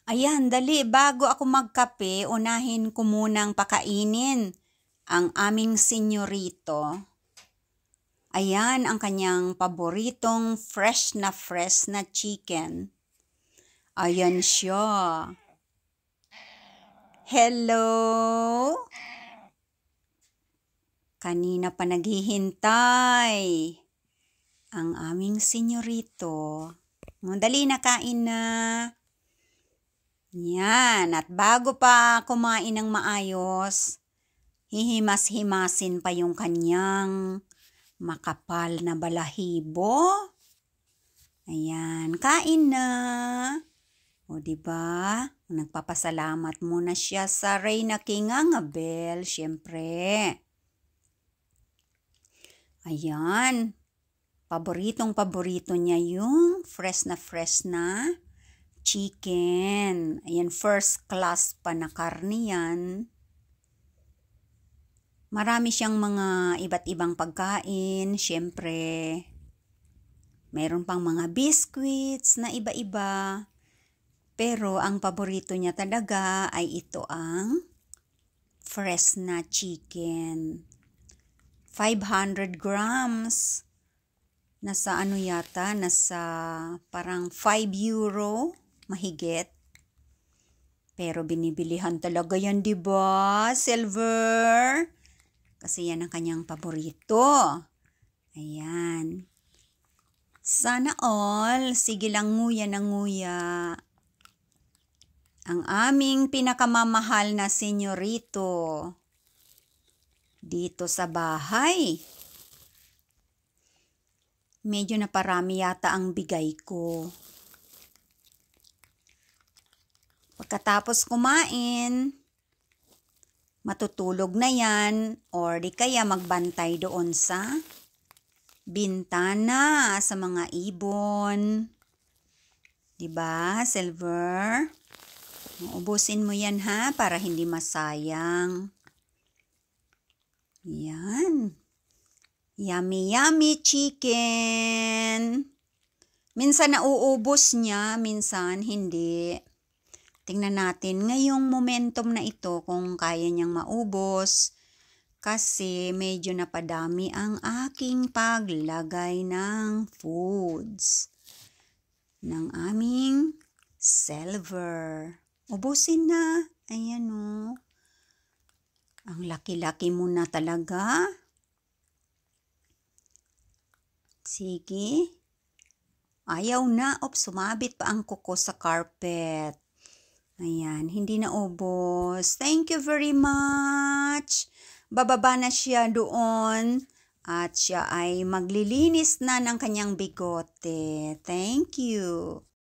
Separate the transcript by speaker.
Speaker 1: Ayan, dali, bago ako magkape, unahin ko munang pakainin ang aming senyorito. Ayan ang kanyang paboritong fresh na chicken. Ayan siya. Hello? Kanina pa naghihintay ang aming senyorito. Dali na, kain na. Yan, at bago pa kumain ng maayos, hihimas-himasin pa yung kanyang makapal na balahibo. Ayan, kain na. O diba? Nagpapasalamat muna siya sa Reyna King Angabel, syempre. Ayan, paboritong-paborito niya yung fresh na chicken. Ayan, first class pa na karne yan. Marami siyang mga iba't ibang pagkain. Siyempre, meron pang mga biscuits na iba-iba. Pero ang paborito niya talaga ay ito ang fresh na chicken. 500 grams. Nasa ano yata? Nasa parang 5 euro. Mahigit. Pero binibilihan talaga yan, diba? Silver. Kasi yan ang kanyang paborito. Ayan. Sana all, sige lang nguya na nguya. Ang aming pinakamamahal na senyorito dito sa bahay. Medyo naparami yata ang bigay ko. Pagkatapos kumain, matutulog na yan or di kaya magbantay doon sa bintana sa mga ibon. Diba, Silver? Ubusin mo yan ha para hindi masayang. Yan. Yummy, yummy chicken. Minsan nauubos niya, minsan hindi. Tingnan natin ngayong momentum na ito kung kaya niyang maubos kasi medyo napadami ang aking paglagay ng foods ng aming Silver. Ubusin na. Ayan o. Ang laki-laki mo na talaga. Sige. Ayaw na. Sumabit pa ang kuko sa carpet. Ayan, hindi na ubos. Thank you very much. Bababa na siya doon at siya ay maglilinis na ng kanyang bigote. Thank you.